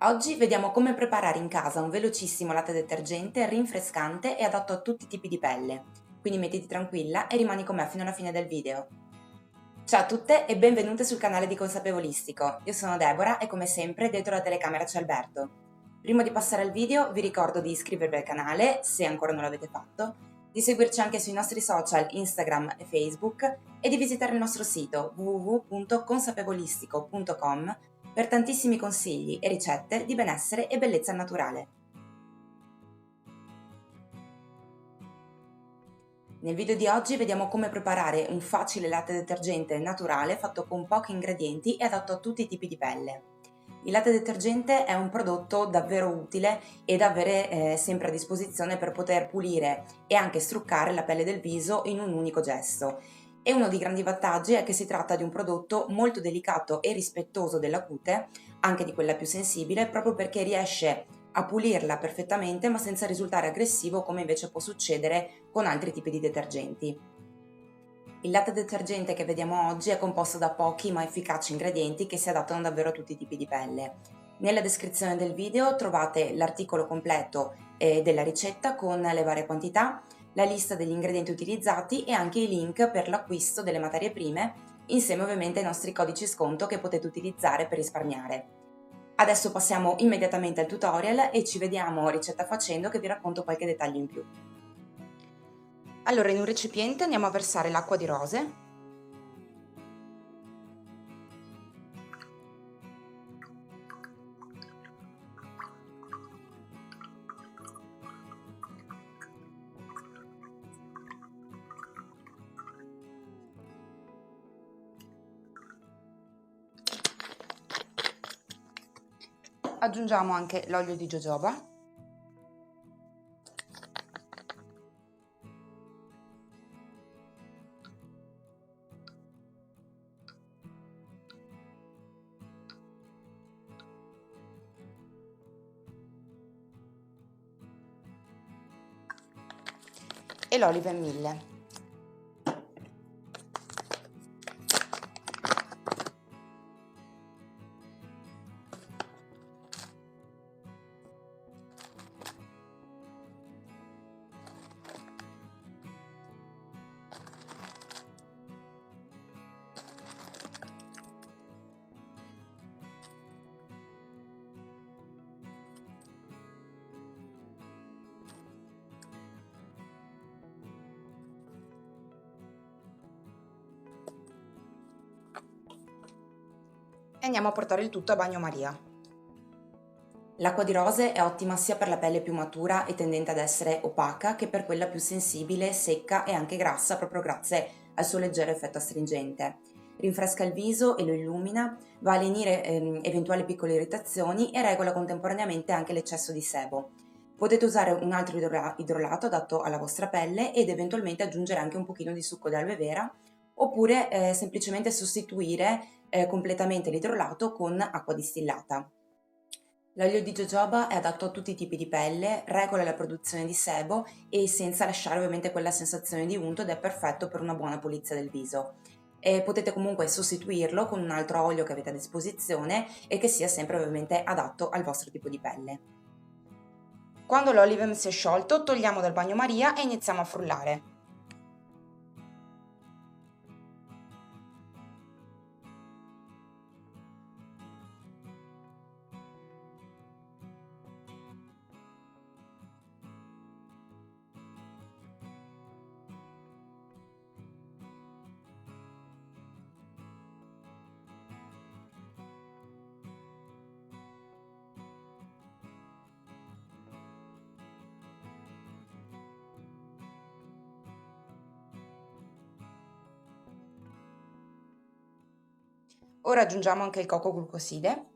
Oggi vediamo come preparare in casa un velocissimo latte detergente rinfrescante e adatto a tutti i tipi di pelle. Quindi mettiti tranquilla e rimani con me fino alla fine del video. Ciao a tutte e benvenute sul canale di Consapevolistico. Io sono Deborah e come sempre dietro la telecamera c'è Alberto. Prima di passare al video vi ricordo di iscrivervi al canale, se ancora non l'avete fatto, di seguirci anche sui nostri social Instagram e Facebook e di visitare il nostro sito www.consapevolistico.com per tantissimi consigli e ricette di benessere e bellezza naturale. Nel video di oggi vediamo come preparare un facile latte detergente naturale fatto con pochi ingredienti e adatto a tutti i tipi di pelle. Il latte detergente è un prodotto davvero utile e da avere sempre a disposizione per poter pulire e anche struccare la pelle del viso in un unico gesto. E uno dei grandi vantaggi è che si tratta di un prodotto molto delicato e rispettoso della cute, anche di quella più sensibile, proprio perché riesce a pulirla perfettamente ma senza risultare aggressivo come invece può succedere con altri tipi di detergenti. Il latte detergente che vediamo oggi è composto da pochi ma efficaci ingredienti che si adattano davvero a tutti i tipi di pelle. Nella descrizione del video trovate l'articolo completo della ricetta con le varie quantità, la lista degli ingredienti utilizzati e anche i link per l'acquisto delle materie prime, insieme ovviamente ai nostri codici sconto che potete utilizzare per risparmiare. Adesso passiamo immediatamente al tutorial e ci vediamo ricetta facendo che vi racconto qualche dettaglio in più. Allora, in un recipiente andiamo a versare l'acqua di rose. Aggiungiamo anche l'olio di jojoba. E l'olive mille. E andiamo a portare il tutto a bagnomaria. L'acqua di rose è ottima sia per la pelle più matura e tendente ad essere opaca che per quella più sensibile, secca e anche grassa proprio grazie al suo leggero effetto astringente. Rinfresca il viso e lo illumina, va a lenire eventuali piccole irritazioni e regola contemporaneamente anche l'eccesso di sebo. Potete usare un altro idrolato adatto alla vostra pelle ed eventualmente aggiungere anche un pochino di succo d'aloe vera oppure semplicemente sostituire completamente l'idrolato con acqua distillata. L'olio di jojoba è adatto a tutti i tipi di pelle, regola la produzione di sebo e senza lasciare ovviamente quella sensazione di unto ed è perfetto per una buona pulizia del viso. E potete comunque sostituirlo con un altro olio che avete a disposizione e che sia sempre ovviamente adatto al vostro tipo di pelle. Quando l'olive si è sciolto, togliamo dal bagnomaria e iniziamo a frullare. Ora aggiungiamo anche il cocco glucoside.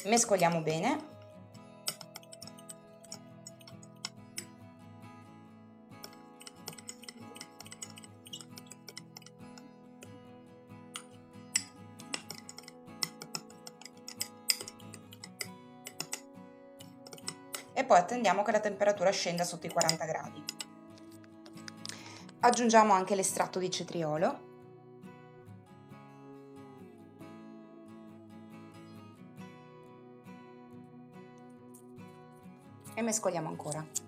Mescoliamo bene. e poi attendiamo che la temperatura scenda sotto i 40 gradi. Aggiungiamo anche l'estratto di cetriolo e mescoliamo ancora.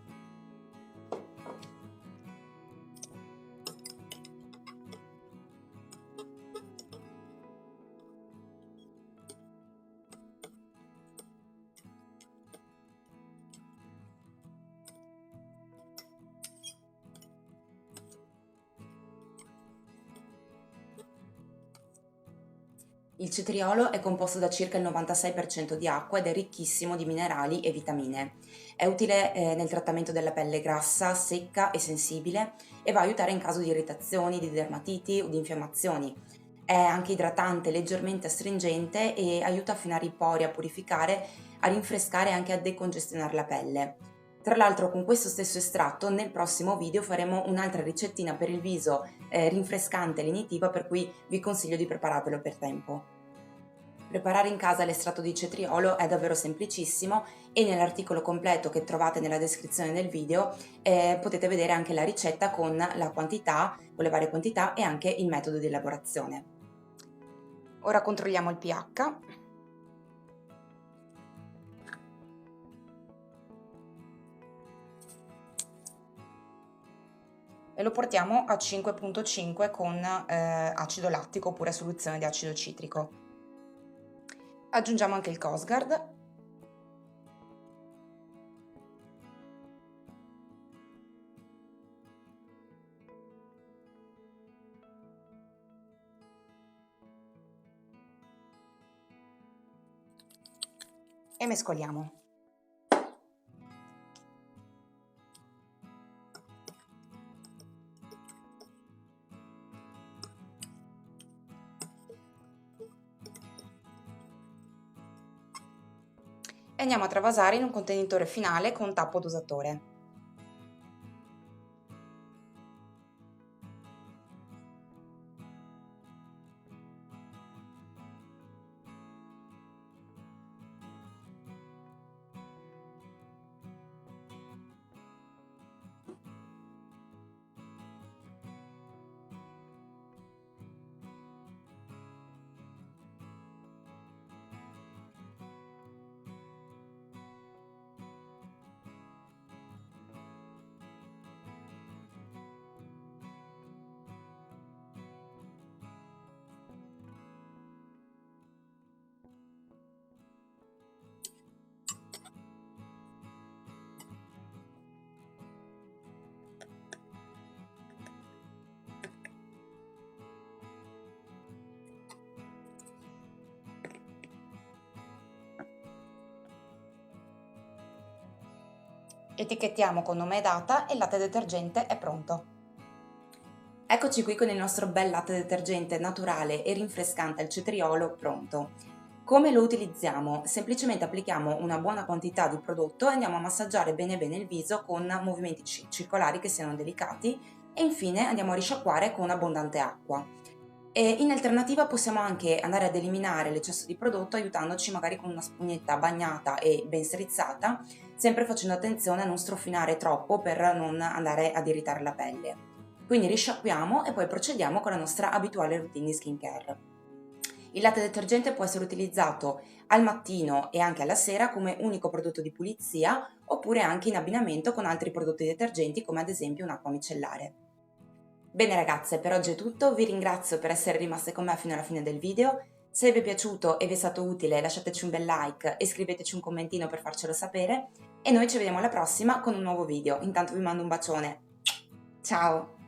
Il cetriolo è composto da circa il 96% di acqua ed è ricchissimo di minerali e vitamine. È utile nel trattamento della pelle grassa, secca e sensibile e va a aiutare in caso di irritazioni, di dermatiti o di infiammazioni. È anche idratante, leggermente astringente e aiuta a affinare i pori, a purificare, a rinfrescare e anche a decongestionare la pelle. Tra l'altro con questo stesso estratto nel prossimo video faremo un'altra ricettina per il viso rinfrescante e lenitiva, per cui vi consiglio di prepararvelo per tempo. Preparare in casa l'estratto di cetriolo è davvero semplicissimo e nell'articolo completo che trovate nella descrizione del video potete vedere anche la ricetta con la quantità, con le varie quantità e anche il metodo di elaborazione. Ora controlliamo il pH. E lo portiamo a 5,5 con acido lattico oppure soluzione di acido citrico. Aggiungiamo anche il Coast Guard. E mescoliamo. E andiamo a travasare in un contenitore finale con tappo dosatore. Etichettiamo con nome e data e il latte detergente è pronto. Eccoci qui con il nostro bel latte detergente naturale e rinfrescante al cetriolo pronto. Come lo utilizziamo? Semplicemente applichiamo una buona quantità di prodotto e andiamo a massaggiare bene bene il viso con movimenti circolari che siano delicati e infine andiamo a risciacquare con abbondante acqua. E in alternativa possiamo anche andare ad eliminare l'eccesso di prodotto aiutandoci magari con una spugnetta bagnata e ben strizzata, sempre facendo attenzione a non strofinare troppo per non andare ad irritare la pelle. Quindi risciacquiamo e poi procediamo con la nostra abituale routine di skincare. Il latte detergente può essere utilizzato al mattino e anche alla sera come unico prodotto di pulizia oppure anche in abbinamento con altri prodotti detergenti come ad esempio un'acqua micellare. Bene ragazze, per oggi è tutto, vi ringrazio per essere rimaste con me fino alla fine del video. Se vi è piaciuto e vi è stato utile lasciateci un bel like e scriveteci un commentino per farcelo sapere e noi ci vediamo alla prossima con un nuovo video. Intanto vi mando un bacione. Ciao!